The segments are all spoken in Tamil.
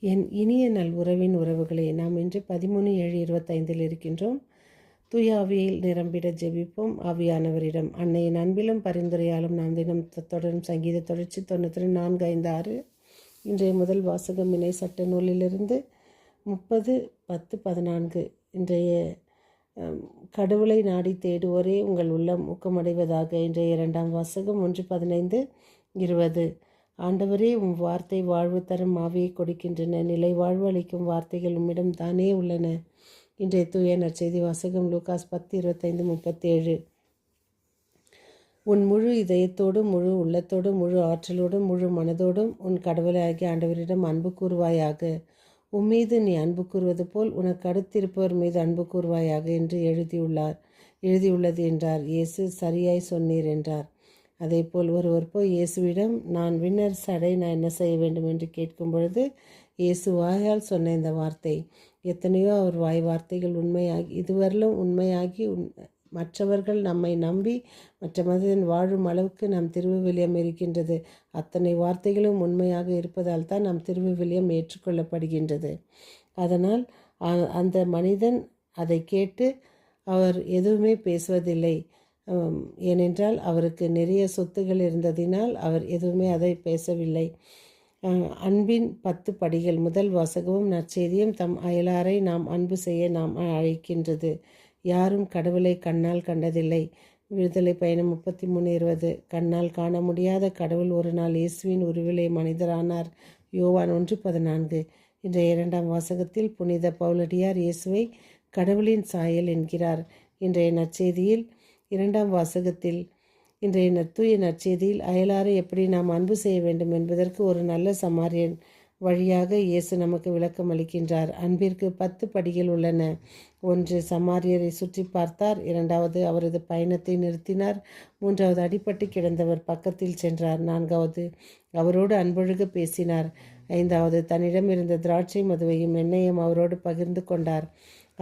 என் இனிய நல் உறவின் உறவுகளே, நாம் இன்று 13/7/25 இருக்கின்றோம். தூய ஆவியில் நிரம்பிட ஜெபிப்போம். ஆவியானவரிடம் அன்னையின் அன்பிலும் பரிந்துரையாலும் நாம் தினம் தொடரும் சங்கீத தொடர்ச்சி 94:5-6. இன்றைய முதல் வாசகம் இணை சட்ட நூலிலிருந்து 30:10-14. இன்றைய கடவுளை நாடி தேடுவோரே உங்கள் உள்ளம் ஊக்கமடைவதாக. இன்றைய இரண்டாம் வாசகம் 1:15-20. ஆண்டவரே, உம் வார்த்தை வாழ்வு தரும் ஆவியை கொடுக்கின்றன. நிலை வாழ்வு அளிக்கும் வார்த்தைகள் உம்மிடம் தானே உள்ளன. இன்றைய தூய நற்செய்தி வாசகம் லூகாஸ் 10:25-37. உன் முழு இதயத்தோடும் முழு உள்ளத்தோடும் முழு ஆற்றலோடும் முழு மனதோடும் உன் கடவுளாகிய ஆண்டவரிடம் அன்பு கூறுவாயாக. உம்மீது நீ அன்பு கூறுவது போல் உனக்கு அடுத்திருப்பவர் மீது அன்பு கூறுவாயாக என்று எழுதியுள்ளது என்றார். இயேசு, சரியாய் சொன்னீர் என்றார். அதேபோல் ஒருவர் போய் இயேசுவிடம், நான் விண்ணரசு அடைய நான் என்ன செய்ய வேண்டும் என்று கேட்கும் பொழுது இயேசு வாயால் சொன்ன இந்த வார்த்தை எத்தனையோ அவர் வாய் வார்த்தைகள் இதுவரையிலும் உண்மையாகி மற்றவர்கள் நம்மை நம்பி மற்ற மனிதன் வாழும் அளவுக்கு நம் திருவிவிலியம் இருக்கின்றது. அத்தனை வார்த்தைகளும் உண்மையாக இருப்பதால் தான் நம் திருவிவிலியம் ஏற்றுக்கொள்ளப்படுகின்றது. அதனால் அந்த மனிதன் அதை கேட்டு அவர் எதுவுமே பேசுவதில்லை. ஏனென்றால் அவருக்கு நிறைய சொத்துகள் இருந்ததினால் அவர் எதுவுமே அதை பேசவில்லை. அன்பின் 10 படிகள். முதல் வாசகமும் நற்செய்தியும் தம் அயலாரை நாம் அன்பு செய்ய நாம் அழைக்கின்றது. யாரும் கடவுளை கண்ணால் கண்டதில்லை. விடுதலை பயணம் 33:20. கண்ணால் காண முடியாத கடவுள் ஒரு நாள் இயேசுவின் உருவிலே மனிதரானார். யோவான் 1:14. இன்றைய இரண்டாம் வாசகத்தில் புனித பவுலடியார் இயேசுவை கடவுளின் சாயல் என்கிறார். இன்றைய நற்செய்தியில் இரண்டாம் வாசகத்தில் தூய நற்செய்தியில் அயலாரை எப்படி நாம் அன்பு செய்ய வேண்டும் என்பதற்கு ஒரு நல்ல சமாரியன் வழியாக இயேசு நமக்கு விளக்கம் அளிக்கின்றார். அன்பிற்கு 10 படிகள் உள்ளன. 1. சமாரியரை சுற்றி பார்த்தார். 2. அவரது பயணத்தை நிறுத்தினார். 3. அடிபட்டு கிடந்தவர் பக்கத்தில் சென்றார். 4. அவரோடு அன்பொழுக பேசினார். 5. தன்னிடம் இருந்த திராட்சை மதுவையும் எண்ணெயும் அவரோடு பகிர்ந்து கொண்டார்.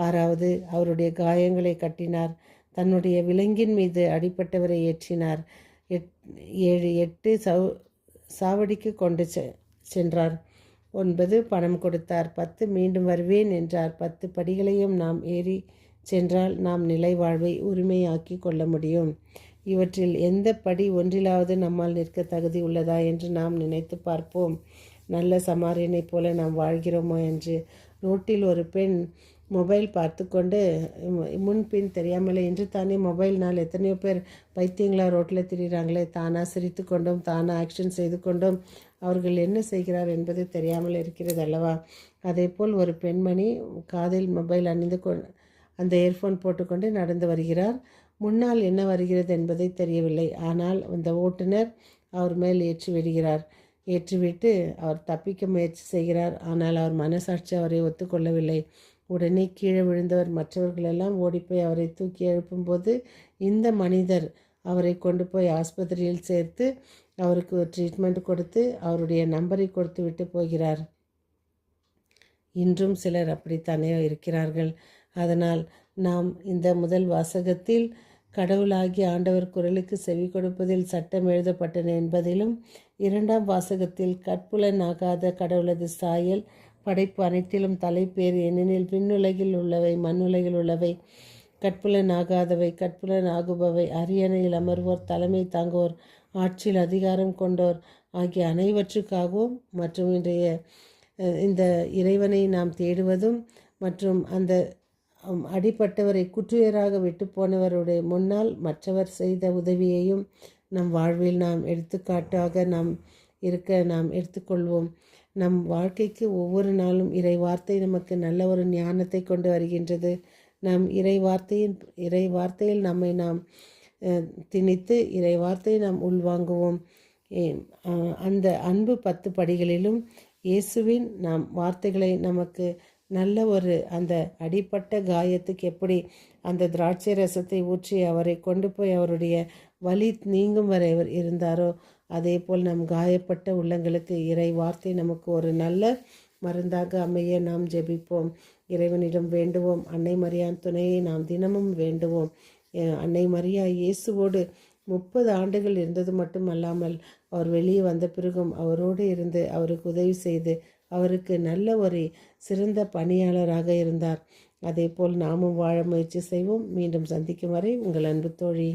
6. அவருடைய காயங்களை கட்டினார். தன்னுடைய விலங்கின் மீது அடிப்பட்டவரை ஏற்றினார். 8 சாவடிக்கு கொண்டு சென்றார். 9 பணம் கொடுத்தார். 10 மீண்டும் வருவேன் என்றார். 10 படிகளையும் நாம் ஏறி சென்றால் நாம் நிலை வாழ்வை உரிமையாக்கி கொள்ள முடியும். இவற்றில் எந்த படி ஒன்றிலாவது நம்மால் நிற்க தகுதி உள்ளதா என்று நாம் நினைத்து பார்ப்போம். நல்ல சமாரியனைப் போல நாம் வாழ்கிறோமோ என்று. ரோட்டில் ஒரு பெண் மொபைல் பார்த்து கொண்டு முன்பின் தெரியாமலே, இன்று தானே மொபைல்னால் எத்தனையோ பேர் பைத்தியங்களாக ரோட்டில் திரிகிறாங்களே, தானாக சிரித்து கொண்டும் தானாக ஆக்ஷன் செய்து கொண்டும் அவர்கள் என்ன செய்கிறார் என்பது தெரியாமல் இருக்கிறது அல்லவா? அதேபோல் ஒரு பெண்மணி காதில் மொபைல் அணிந்து அந்த இயர்ஃபோன் போட்டுக்கொண்டு நடந்து வருகிறார். முன்னால் என்ன வருகிறது என்பதை தெரியவில்லை. ஆனால் அந்த ஓட்டுநர் அவர் மேல் ஏற்றிவிட்டு அவர் தப்பிக்க முயற்சி செய்கிறார். ஆனால் அவர் மனசாட்சி அவரை ஒத்துக்கொள்ளவில்லை. உடனே கீழே விழுந்தவர் மற்றவர்களெல்லாம் ஓடிப்போய் அவரை தூக்கி எழுப்பும்போது இந்த மனிதர் அவரை கொண்டு போய் ஆஸ்பத்திரியில் சேர்த்து அவருக்கு ஒரு ட்ரீட்மெண்ட் கொடுத்து அவருடைய நம்பரை கொடுத்து விட்டு போகிறார். இன்றும் சிலர் அப்படித்தானே இருக்கிறார்கள். அதனால் நாம் இந்த முதல் வாசகத்தில் கடவுளாகிய ஆண்டவர் குரலுக்கு செவி கொடுப்பதில் சட்டம் எழுதப்பட்டன என்பதிலும், இரண்டாம் வாசகத்தில் கற்புலன் ஆகாத கடவுளது சாயல் படைப்பு அனைத்திலும் தலைப்பேறு, ஏனெனில் விண்ணுலகில் உள்ளவை மண்ணுலகில் உள்ளவை கற்புலன் ஆகாதவை கற்புலன் ஆகுபவை, அரியணையில் அமர்வோர் தலைமை தாங்குவோர் ஆட்சியில் அதிகாரம் கொண்டோர் ஆகிய அனைவற்றுக்காகவும் மற்றும் இந்த இறைவனை நாம் தேடுவதும் மற்றும் அந்த அடிப்பட்டவரை குற்றுயராக விட்டு போனவருடைய முன்னால் மற்றவர் செய்த உதவியையும் நம் வாழ்வில் நாம் எடுத்துக்காட்டாக நாம் எடுத்துக்கொள்வோம். நம் வாழ்க்கைக்கு ஒவ்வொரு நாளும் இறை வார்த்தை நமக்கு நல்ல ஒரு ஞானத்தை கொண்டு வருகின்றது. நம் இறை வார்த்தையில் நம்மை நாம் திணித்து இறை வார்த்தையை நாம் உள்வாங்குவோம். அந்த அன்பு 10 படிகளிலும் இயேசுவின் நாம் வார்த்தைகளை நமக்கு நல்ல ஒரு அந்த அடிப்பட்ட காயத்துக்கு எப்படி அந்த திராட்சை ரசத்தை ஊற்றி அவரை கொண்டு போய் அவருடைய வலி நீங்கும் வரை அவர் இருந்தாரோ, அதே போல் நம் காயப்பட்ட உள்ளங்களுக்கு இறை வார்த்தை நமக்கு ஒரு நல்ல மருந்தாக அமைய நாம் ஜெபிப்போம். இறைவனிடம் வேண்டுவோம். அன்னை மரியான் துணையை நாம் தினமும் வேண்டுவோம். அன்னை மரியா இயேசுவோடு 30 ஆண்டுகள் இருந்தது மட்டுமல்லாமல் அவர் வெளியே வந்த பிறகும் அவரோடு இருந்து அவருக்கு உதவி செய்து அவருக்கு நல்ல ஒரு சிறந்த பணியாளராக இருந்தார். அதே போல் நாமும் வாழ முயற்சி செய்வோம். மீண்டும் சந்திக்கும் வரை உங்கள் அன்பு தோழி.